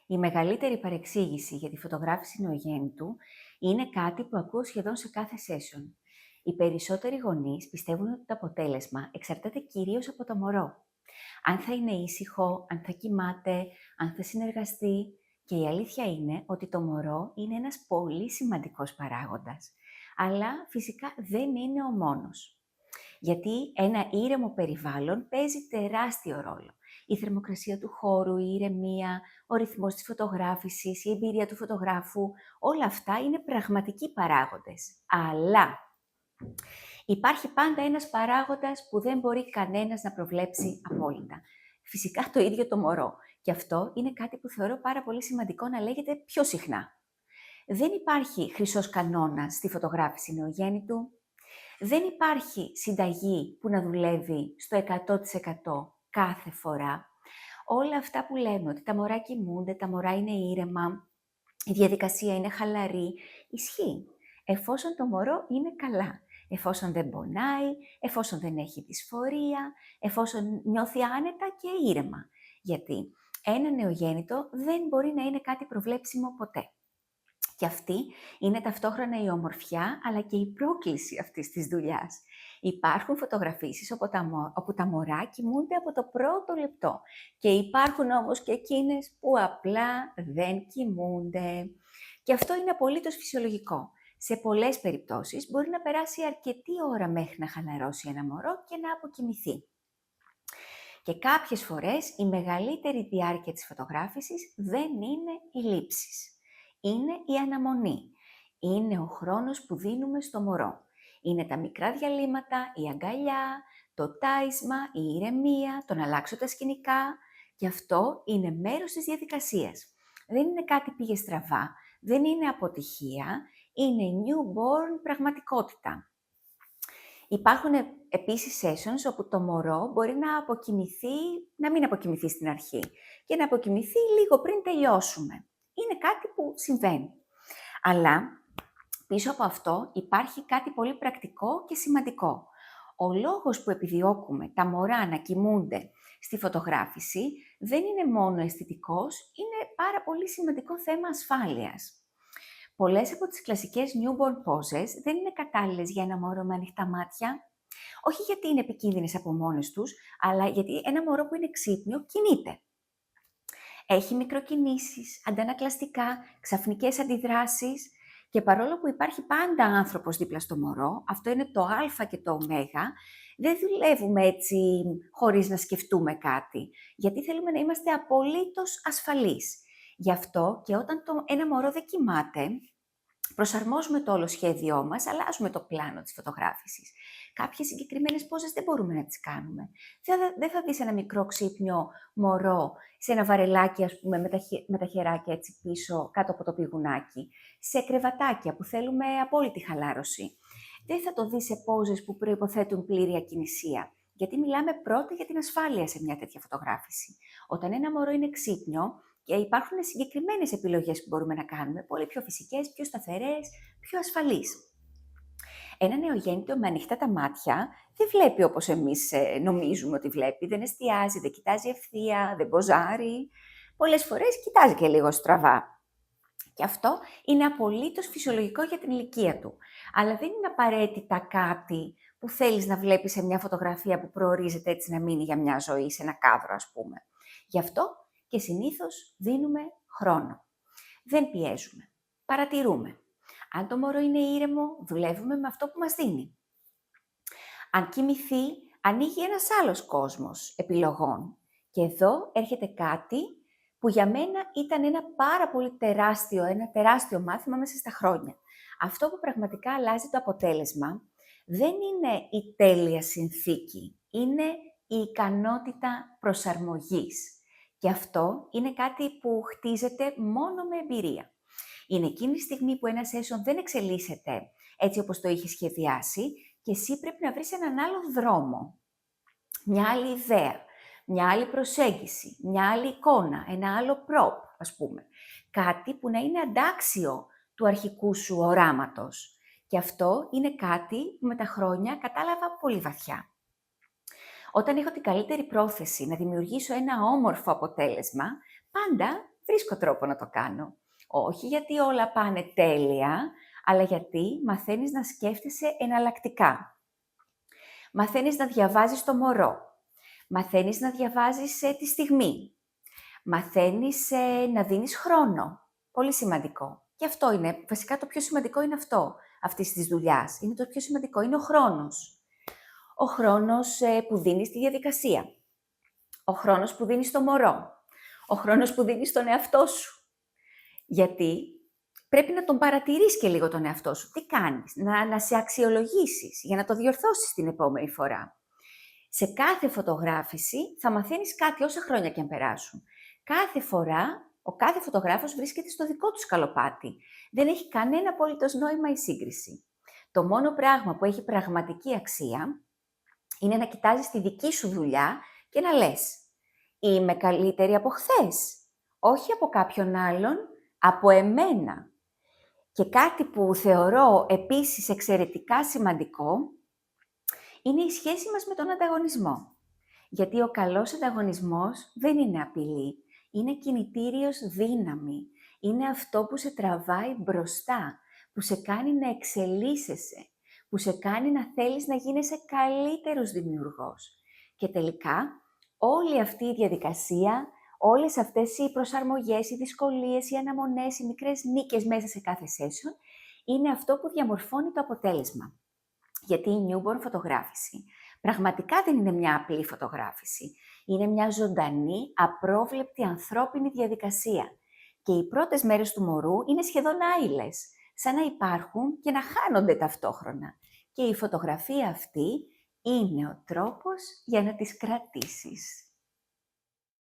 Η μεγαλύτερη παρεξήγηση για τη φωτογράφηση νεογέννητου είναι κάτι που ακούω σχεδόν σε κάθε session. Οι περισσότεροι γονείς πιστεύουν ότι το αποτέλεσμα εξαρτάται κυρίως από το μωρό. Αν θα είναι ήσυχο, αν θα κοιμάται, αν θα συνεργαστεί. Και η αλήθεια είναι ότι το μωρό είναι ένας πολύ σημαντικός παράγοντας. Αλλά φυσικά δεν είναι ο μόνος. Γιατί ένα ήρεμο περιβάλλον παίζει τεράστιο ρόλο. Η θερμοκρασία του χώρου, η ηρεμία, ο ρυθμός της φωτογράφησης, η εμπειρία του φωτογράφου, όλα αυτά είναι πραγματικοί παράγοντες. Αλλά υπάρχει πάντα ένας παράγοντας που δεν μπορεί κανένας να προβλέψει απόλυτα. Φυσικά το ίδιο το μωρό. Και αυτό είναι κάτι που θεωρώ πάρα πολύ σημαντικό να λέγεται πιο συχνά. Δεν υπάρχει χρυσός κανόνας στη φωτογράφηση νεογέννητου. Δεν υπάρχει συνταγή που να δουλεύει στο 100% κάθε φορά. Όλα αυτά που λέμε, ότι τα μωρά κοιμούνται, τα μωρά είναι ήρεμα, η διαδικασία είναι χαλαρή, ισχύει. Εφόσον το μωρό είναι καλά, εφόσον δεν πονάει, εφόσον δεν έχει δυσφορία, εφόσον νιώθει άνετα και ήρεμα. Γιατί ένα νεογέννητο δεν μπορεί να είναι κάτι προβλέψιμο ποτέ. Και αυτή είναι ταυτόχρονα η ομορφιά, αλλά και η πρόκληση αυτής της δουλειάς. Υπάρχουν φωτογραφίσεις όπου τα μωρά κοιμούνται από το πρώτο λεπτό και υπάρχουν όμως και εκείνες που απλά δεν κοιμούνται. Και αυτό είναι απολύτως φυσιολογικό. Σε πολλές περιπτώσεις μπορεί να περάσει αρκετή ώρα μέχρι να χαλαρώσει ένα μωρό και να αποκοιμηθεί. Και κάποιες φορές η μεγαλύτερη διάρκεια της φωτογράφησης δεν είναι οι λήψεις. Είναι η αναμονή. Είναι ο χρόνος που δίνουμε στο μωρό. Είναι τα μικρά διαλύματα, η αγκαλιά, το τάισμα, η ηρεμία, το να αλλάξω τα σκηνικά. Και αυτό είναι μέρος της διαδικασίας. Δεν είναι κάτι πήγε στραβά, δεν είναι αποτυχία, είναι newborn πραγματικότητα. Υπάρχουν επίσης sessions όπου το μωρό μπορεί να μην αποκοιμηθεί στην αρχή και να αποκοιμηθεί λίγο πριν τελειώσουμε. Είναι κάτι που συμβαίνει. Αλλά πίσω από αυτό υπάρχει κάτι πολύ πρακτικό και σημαντικό. Ο λόγος που επιδιώκουμε τα μωρά να κοιμούνται στη φωτογράφηση δεν είναι μόνο αισθητικός, είναι πάρα πολύ σημαντικό θέμα ασφάλειας. Πολλές από τις κλασικές newborn poses δεν είναι κατάλληλες για ένα μωρό με ανοιχτά μάτια. Όχι γιατί είναι επικίνδυνες από μόνες τους, αλλά γιατί ένα μωρό που είναι ξύπνιο κινείται. Έχει μικροκινήσεις, αντανακλαστικά, ξαφνικές αντιδράσεις και παρόλο που υπάρχει πάντα άνθρωπος δίπλα στο μωρό, αυτό είναι το α και το ω, δεν δουλεύουμε έτσι χωρίς να σκεφτούμε κάτι, γιατί θέλουμε να είμαστε απολύτως ασφαλείς. Γι' αυτό και όταν ένα μωρό δεν κοιμάται, προσαρμόζουμε το όλο σχέδιό μας, αλλάζουμε το πλάνο της φωτογράφησης. Κάποιες συγκεκριμένες πόζες δεν μπορούμε να τις κάνουμε. Δεν θα δεις ένα μικρό ξύπνιο μωρό σε ένα βαρελάκι, ας πούμε, με τα χεράκια έτσι πίσω, κάτω από το πηγουνάκι, σε κρεβατάκια που θέλουμε απόλυτη χαλάρωση. Δεν θα το δεις σε πόζες που προϋποθέτουν πλήρη ακινησία. Γιατί μιλάμε πρώτα για την ασφάλεια σε μια τέτοια φωτογράφηση. Όταν ένα μωρό είναι ξύπνιο, και υπάρχουν συγκεκριμένες επιλογές που μπορούμε να κάνουμε, πολύ πιο φυσικές, πιο σταθερές, πιο ασφαλείς. Ένα νεογέννητο με ανοιχτά τα μάτια δεν βλέπει όπως εμείς νομίζουμε ότι βλέπει, δεν εστιάζει, δεν κοιτάζει ευθεία, δεν ποζάρει. Πολλές φορές κοιτάζει και λίγο στραβά. Και αυτό είναι απολύτως φυσιολογικό για την ηλικία του. Αλλά δεν είναι απαραίτητα κάτι που θέλεις να βλέπεις σε μια φωτογραφία που προορίζεται έτσι να μείνει για μια ζωή, σε ένα κάδρο ας πούμε. Γι' αυτό και συνήθως δίνουμε χρόνο. Δεν πιέζουμε. Παρατηρούμε. Αν το μωρό είναι ήρεμο, δουλεύουμε με αυτό που μας δίνει. Αν κοιμηθεί, ανοίγει ένας άλλος κόσμος επιλογών. Και εδώ έρχεται κάτι που για μένα ήταν ένα πάρα πολύ τεράστιο μάθημα μέσα στα χρόνια. Αυτό που πραγματικά αλλάζει το αποτέλεσμα δεν είναι η τέλεια συνθήκη, είναι η ικανότητα προσαρμογής. Και αυτό είναι κάτι που χτίζεται μόνο με εμπειρία. Είναι εκείνη τη στιγμή που ένα session δεν εξελίσσεται έτσι όπως το είχε σχεδιάσει και εσύ πρέπει να βρεις έναν άλλο δρόμο, μια άλλη ιδέα, μια άλλη προσέγγιση, μια άλλη εικόνα, ένα άλλο prop, ας πούμε. Κάτι που να είναι αντάξιο του αρχικού σου οράματος. Και αυτό είναι κάτι που με τα χρόνια κατάλαβα πολύ βαθιά. Όταν έχω την καλύτερη πρόθεση να δημιουργήσω ένα όμορφο αποτέλεσμα, πάντα βρίσκω τρόπο να το κάνω. Όχι γιατί όλα πάνε τέλεια, αλλά γιατί μαθαίνεις να σκέφτεσαι εναλλακτικά. Μαθαίνεις να διαβάζεις το μωρό. Μαθαίνεις να διαβάζεις τη στιγμή. Μαθαίνεις να δίνεις χρόνο. Πολύ σημαντικό. Και αυτό είναι, βασικά το πιο σημαντικό είναι αυτό, αυτής της δουλειάς. Είναι το πιο σημαντικό, είναι ο χρόνος. Ο χρόνος που δίνεις στη διαδικασία. Ο χρόνος που δίνεις στο μωρό. Ο χρόνος που δίνεις στον εαυτό σου. Γιατί πρέπει να τον παρατηρείς και λίγο τον εαυτό σου. Τι κάνεις, να σε αξιολογήσεις για να το διορθώσεις την επόμενη φορά. Σε κάθε φωτογράφηση θα μαθαίνεις κάτι όσα χρόνια και αν περάσουν. Κάθε φορά, ο κάθε φωτογράφος βρίσκεται στο δικό του σκαλοπάτι. Δεν έχει κανένα απολύτως νόημα η σύγκριση. Το μόνο πράγμα που έχει πραγματική αξία είναι να κοιτάζεις τη δική σου δουλειά και να λες «Είμαι καλύτερη από χθες, όχι από κάποιον άλλον, από εμένα». Και κάτι που θεωρώ επίσης εξαιρετικά σημαντικό είναι η σχέση μας με τον ανταγωνισμό. Γιατί ο καλός ανταγωνισμός δεν είναι απειλή, είναι κινητήριος δύναμη. Είναι αυτό που σε τραβάει μπροστά, που σε κάνει να εξελίσσεσαι, που σε κάνει να θέλεις να γίνεσαι καλύτερος δημιουργός. Και τελικά, όλη αυτή η διαδικασία, όλες αυτές οι προσαρμογές, οι δυσκολίες, οι αναμονές, οι μικρές νίκες μέσα σε κάθε session, είναι αυτό που διαμορφώνει το αποτέλεσμα. Γιατί η newborn φωτογράφηση πραγματικά δεν είναι μια απλή φωτογράφηση. Είναι μια ζωντανή, απρόβλεπτη ανθρώπινη διαδικασία. Και οι πρώτες μέρες του μωρού είναι σχεδόν άειλες, σαν να υπάρχουν και να χάνονται ταυτόχρονα. Και η φωτογραφία αυτή είναι ο τρόπος για να τις κρατήσεις.